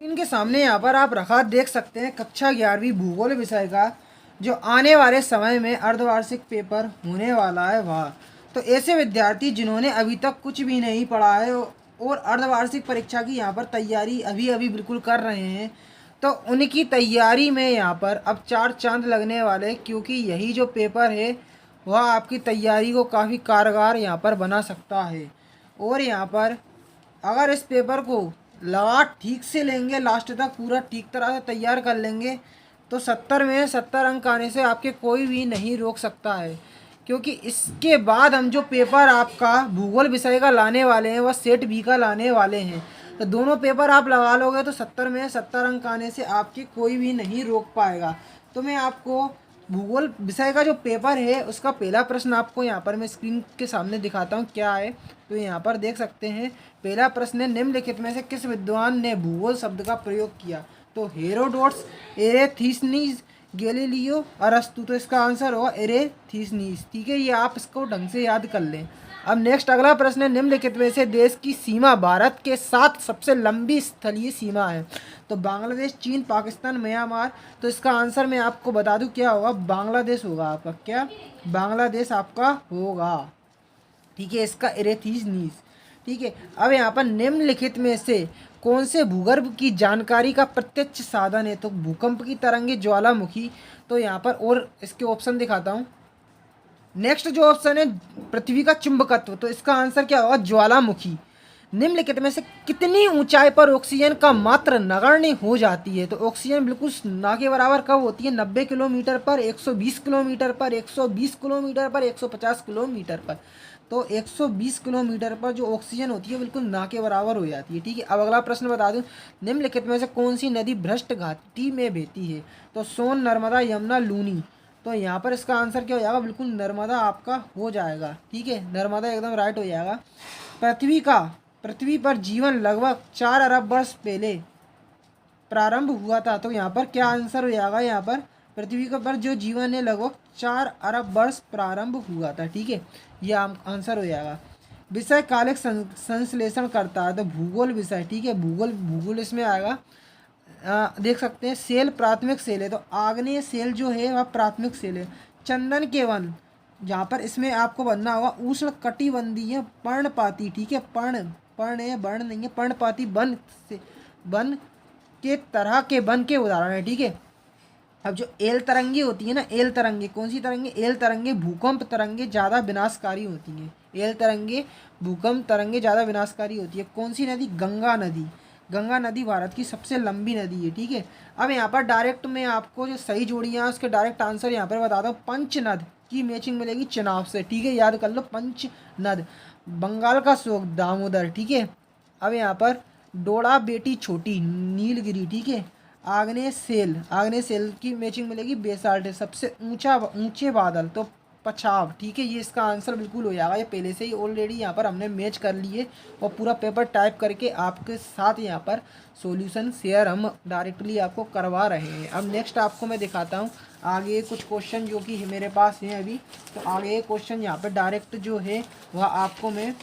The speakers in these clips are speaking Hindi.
इनके सामने यहाँ पर आप रखा देख सकते हैं कक्षा 11वीं भूगोल विषय का जो आने वाले समय में अर्धवार्षिक पेपर होने वाला है वह। तो ऐसे विद्यार्थी जिन्होंने अभी तक कुछ भी नहीं पढ़ा है और अर्धवार्षिक परीक्षा की यहाँ पर तैयारी अभी अभी बिल्कुल कर रहे हैं, तो उनकी तैयारी में यहाँ पर अब चार चांद लगने वाले, क्योंकि यही जो पेपर है वह आपकी तैयारी को काफ़ी कारगर यहाँ पर बना सकता है। और यहाँ पर अगर इस पेपर को लगा ठीक से लेंगे, लास्ट तक पूरा ठीक तरह से तैयार कर लेंगे, तो 70 में 70 अंक आने से आपके कोई भी नहीं रोक सकता है। क्योंकि इसके बाद हम जो पेपर आपका भूगोल विषय का लाने वाले हैं वह सेट बी का लाने वाले हैं। तो दोनों पेपर आप लगा लोगे तो 70 में 70 अंक आने से आपके कोई भी नहीं रोक पाएगा। तो मैं आपको भूगोल विषय का जो पेपर है उसका पहला प्रश्न आपको यहाँ पर मैं स्क्रीन के सामने दिखाता हूँ क्या है। तो यहाँ पर देख सकते हैं पहला प्रश्न है, निम्नलिखित में से किस विद्वान ने भूगोल शब्द का प्रयोग किया? तो हेरोडोटस, एरेथीसनीज, गैलीलियो, अरस्तु। तो इसका आंसर होगा एरेथीसनीज। ठीक है, ये आप इसको ढंग से याद कर लें। अब नेक्स्ट अगला प्रश्न है, निम्नलिखित में से देश की सीमा भारत के साथ सबसे लंबी स्थलीय सीमा है? तो बांग्लादेश, चीन, पाकिस्तान, म्यांमार। तो इसका आंसर मैं आपको बता दूं क्या होगा, बांग्लादेश होगा आपका। क्या? बांग्लादेश आपका होगा। ठीक है, इसका एरेथीसनीज। ठीक है, अब यहाँ पर निम्नलिखित में से कौन से भूगर्भ की जानकारी का प्रत्यक्ष साधन है? तो भूकंप की तरंगे, ज्वालामुखी। तो यहाँ पर और इसके ऑप्शन दिखाता हूँ। नेक्स्ट जो ऑप्शन है पृथ्वी का चुंबकत्व। तो इसका आंसर क्या होगा, ज्वालामुखी। निम्नलिखित में से कितनी ऊंचाई पर ऑक्सीजन का मात्रा नगण्य हो जाती है? तो ऑक्सीजन बिल्कुल ना के बराबर कब होती है? 90 किलोमीटर पर, 120 किलोमीटर पर, 120 किलोमीटर पर, 150 किलोमीटर पर। तो 120 किलोमीटर पर जो ऑक्सीजन होती है बिल्कुल ना के बराबर हो जाती है। ठीक है, अब अगला प्रश्न बता दूं, निम्नलिखित में से कौन सी नदी भ्रष्ट घाटी में बहती है? तो सोन, नर्मदा, यमुना, लूनी। तो यहाँ पर इसका आंसर क्या हो जाएगा, बिल्कुल नर्मदा आपका हो जाएगा। ठीक है, नर्मदा एकदम राइट हो जाएगा। पृथ्वी पर जीवन लगभग 4 अरब वर्ष पहले प्रारंभ हुआ था। तो यहाँ पर क्या आंसर हो जाएगा, यहाँ पर पृथ्वी के पर जो जीवन है लगभग 4 अरब वर्ष प्रारंभ हुआ था। ठीक है, यह आंसर हो जाएगा। विषय कालिक संश्लेषण करता है? तो भूगोल विषय। ठीक है, भूगोल इसमें आएगा। देख सकते हैं सेल प्राथमिक सेल है, तो आग्नेय सेल जो है वह प्राथमिक सेल है। चंदन के वन, जहाँ पर इसमें आपको बनना होगा उष्ण कटिबंधीय पर्णपाती। ठीक है, पर्ण है, वर्ण नहीं है, पर्णपाती वन से वन के तरह के वन के उदाहरण है। ठीक है, अब जो एल तरंगे होती है ना, एल तरंगे कौन सी तरंगे? एल तरंगे भूकंप तरंगे ज़्यादा विनाशकारी होती हैं। एल तरंगे भूकंप तरंगे ज़्यादा विनाशकारी होती है। कौन सी नदी? गंगा नदी। गंगा नदी भारत की सबसे लंबी नदी है। ठीक है, अब यहाँ पर डायरेक्ट में आपको जो सही जोड़ियाँ उसके डायरेक्ट आंसर यहाँ पर बता दो। पंचनद की मैचिंग मिलेगी चुनाव से। ठीक है, याद कर लो, पंचनद। बंगाल का शोक, दामोदर। ठीक है, अब यहाँ पर डोड़ा बेटी छोटी, नीलगिरी। ठीक है, आग्नेय सेल की मैचिंग मिलेगी बेसाल्ट। सबसे ऊंचे बादल, तो पछाव। ठीक है, ये इसका आंसर बिल्कुल हो जाएगा। ये पहले से ही ऑलरेडी यहाँ पर हमने मैच कर लिए और पूरा पेपर टाइप करके आपके साथ यहाँ पर सॉल्यूशन शेयर हम डायरेक्टली आपको करवा रहे हैं। अब नेक्स्ट आपको मैं दिखाता हूँ आगे कुछ क्वेश्चन जो कि मेरे पास हैं अभी। तो आगे क्वेश्चन यहाँ पर डायरेक्ट जो है वह आपको मैं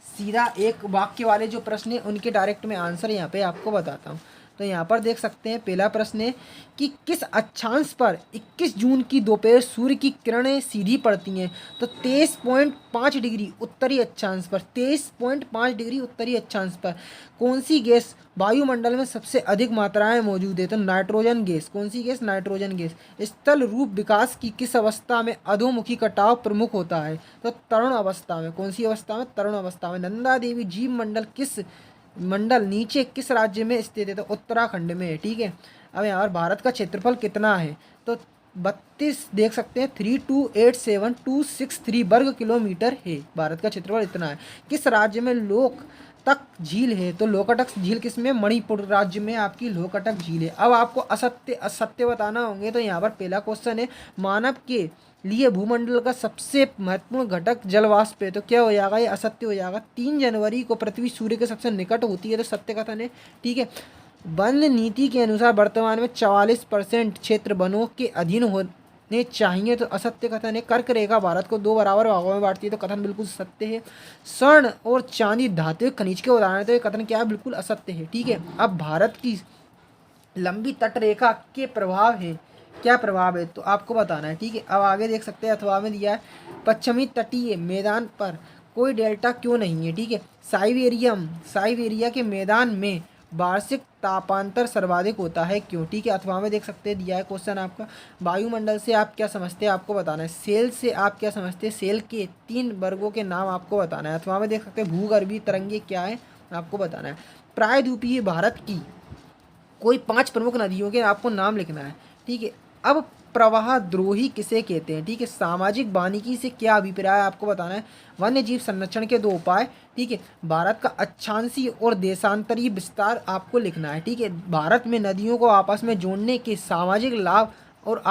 सीधा एक वाक्य वाले जो प्रश्न है उनके डायरेक्ट में आंसर यहाँ पे आपको बताता हूँ। तो यहाँ पर देख सकते हैं पहला प्रश्न है कि किस अक्षांश पर 21 जून की दोपहर सूर्य की किरणें सीधी पड़ती हैं? तो 23.5 डिग्री उत्तरी अक्षांश पर। 23.5 डिग्री उत्तरी अक्षांश पर कौन सी गैस वायुमंडल में सबसे अधिक मात्राएं मौजूद है? तो नाइट्रोजन गैस। कौन सी गैस? Nitrogen gas. स्थल रूप विकास की किस अवस्था में अधोमुखी कटाव प्रमुख होता है? तो तरुण अवस्था में। कौन सी अवस्था में? तरुण अवस्था में। नंदा देवी जीव मंडल नीचे किस राज्य में स्थित है? तो उत्तराखंड में है। ठीक है, अब यहाँ पर भारत का क्षेत्रफल कितना है? तो 32 देख सकते हैं 3287263 वर्ग किलोमीटर है। भारत का क्षेत्रफल इतना है। किस राज्य में लोकटक झील है? तो लोकटक झील किस में? मणिपुर राज्य में आपकी लोकटक झील है। अब आपको असत्य बताना होंगे। तो यहाँ पर पहला क्वेश्चन है, मानव के लिए भूमंडल का सबसे महत्वपूर्ण घटक जलवाष्प है। तो क्या हो जाएगा? ये असत्य हो जाएगा। 3 जनवरी को पृथ्वी सूर्य के सबसे निकट होती है, तो सत्य कथन है। ठीक है, वन नीति के अनुसार वर्तमान में 44% क्षेत्र वनों के अधीन ने चाहिए तो असत्य कथन है। कर्क रेखा भारत को 2 बराबर भागों में बांटती है, तो कथन बिल्कुल सत्य है। स्वर्ण और चांदी धातु खनिज के उदाहरण है, तो ये कथन क्या है, बिल्कुल असत्य है। ठीक है, अब भारत की लंबी तट रेखा के प्रभाव है, क्या प्रभाव है, तो आपको बताना है। ठीक है, अब आगे देख सकते हैं, अथवा में दिया है पश्चिमी तटीय मैदान पर कोई डेल्टा क्यों नहीं है। ठीक है, साइबेरिया के मैदान में वार्षिक तापांतर सर्वाधिक होता है क्यों। ठीक है, अथवा में देख सकते हैं, दिया है क्वेश्चन आपका, वायुमंडल से आप क्या समझते हैं, आपको बताना है। सेल से आप क्या समझते हैं, सेल के 3 वर्गों के नाम आपको बताना है। अथवा में देख सकते हैं, भूगर्भीय तरंगे क्या है, आपको बताना है। प्रायद्वीपीय भारत की कोई 5 प्रमुख नदियों के आपको नाम लिखना है। ठीक है, अब प्रवाह द्रोही किसे कहते हैं। ठीक है, सामाजिक वानिकी से क्या अभिप्राय आपको बताना है। वन्य जीव संरक्षण के 2 उपाय। ठीक है, भारत का अक्षांशीय और देशांतरीय विस्तार आपको लिखना है। ठीक है, भारत में नदियों को आपस में जोड़ने के सामाजिक लाभ और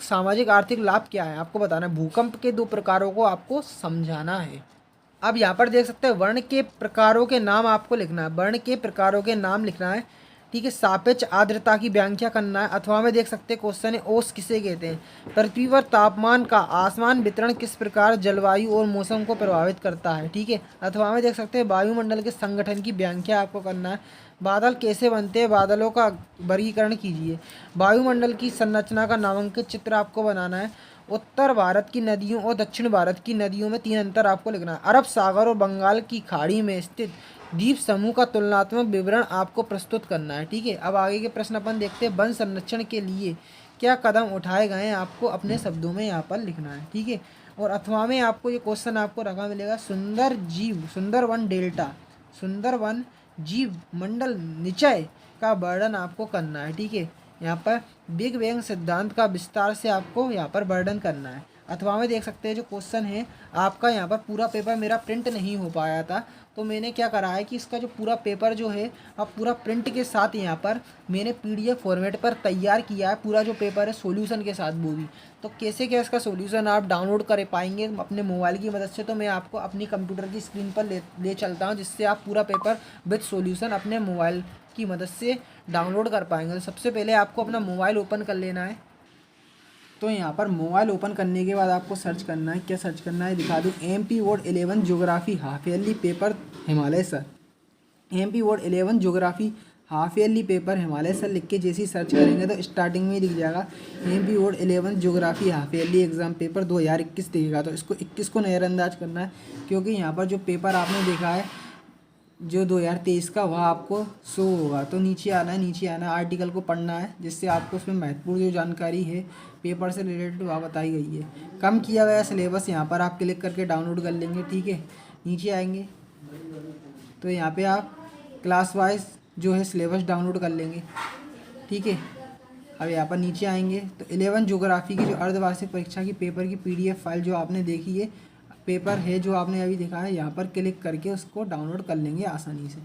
सामाजिक आर्थिक लाभ क्या है, आपको बताना है। भूकंप के 2 प्रकारों को आपको समझाना है। अब यहाँ पर देख सकते हैं, वर्ण के प्रकारों के नाम आपको लिखना है, वर्ण के प्रकारों के नाम लिखना है। ठीक है, सापेक्ष आर्द्रता की व्याख्या करना है। अथवा में देख सकते हैं, क्वेश्चन है, ओस किसे कहते हैं। पृथ्वी पर तापमान का आसमान वितरण किस प्रकार जलवायु और मौसम को प्रभावित करता है। ठीक है, अथवा में देख सकते हैं, वायुमंडल के संगठन की व्याख्या आपको करना है। बादल कैसे बनते हैं, बादलों का वर्गीकरण कीजिए। वायुमंडल की संरचना का नामांकित चित्र आपको बनाना है। उत्तर भारत की नदियों और दक्षिण भारत की नदियों में 3 अंतर आपको लिखना है। अरब सागर और बंगाल की खाड़ी में स्थित द्वीप समूह का तुलनात्मक विवरण आपको प्रस्तुत करना है। ठीक है, अब आगे के प्रश्न अपन देखते हैं। वन संरक्षण के लिए क्या कदम उठाए गए हैं, आपको अपने शब्दों में यहाँ पर लिखना है। ठीक है, और अथवा में आपको ये क्वेश्चन आपको रखा मिलेगा, सुंदर वन जीव मंडल निचय का वर्णन आपको करना है। ठीक है, यहाँ पर बिग बैंग सिद्धांत का विस्तार से आपको यहाँ पर वर्णन करना है। अथवा में देख सकते हैं, जो क्वेश्चन है आपका, यहाँ पर पूरा पेपर मेरा प्रिंट नहीं हो पाया था, तो मैंने क्या करा है कि इसका जो पूरा पेपर जो है अब पूरा प्रिंट के साथ यहाँ पर मैंने PDF फॉर्मेट पर तैयार किया है। पूरा जो पेपर है सॉल्यूशन के साथ वो भी, तो कैसे क्या इसका सॉल्यूशन आप डाउनलोड कर पाएंगे अपने मोबाइल की मदद से, तो मैं आपको अपनी कंप्यूटर की स्क्रीन पर ले चलता हूँ, जिससे आप पूरा पेपर विद सॉल्यूशन अपने मोबाइल की मदद से डाउनलोड कर पाएंगे। तो सबसे पहले आपको अपना मोबाइल ओपन कर लेना है। तो यहाँ पर मोबाइल ओपन करने के बाद आपको सर्च करना है, क्या सर्च करना है दिखा दूँ, MP board 11 geography half yearly paper Himalaya sir. MP board 11 geography half yearly paper Himalaya sir लिख के जैसे ही सर्च करेंगे तो स्टार्टिंग में ही दिख जाएगा MP board 11 geography half yearly exam paper 2021 दिखेगा। तो इसको 21 को नज़रअंदाज करना है, क्योंकि यहाँ पर जो पेपर आपने देखा है जो 2023 का, वह आपको शो होगा। तो नीचे आना है, आर्टिकल को पढ़ना है, जिससे आपको उसमें महत्वपूर्ण जो जानकारी है पेपर से रिलेटेड वह बताई गई है। कम किया गया सिलेबस यहाँ पर आप क्लिक करके डाउनलोड कर लेंगे। ठीक है, नीचे आएंगे तो यहाँ पे आप क्लास वाइज जो है सिलेबस डाउनलोड कर लेंगे। ठीक है, अब यहाँ पर नीचे आएंगे तो 11 ज्योग्राफी की जो अर्धवार्षिक परीक्षा की पेपर की PDF फाइल जो आपने देखी है, पेपर है जो आपने अभी देखा है, यहाँ पर क्लिक करके उसको डाउनलोड कर लेंगे आसानी से।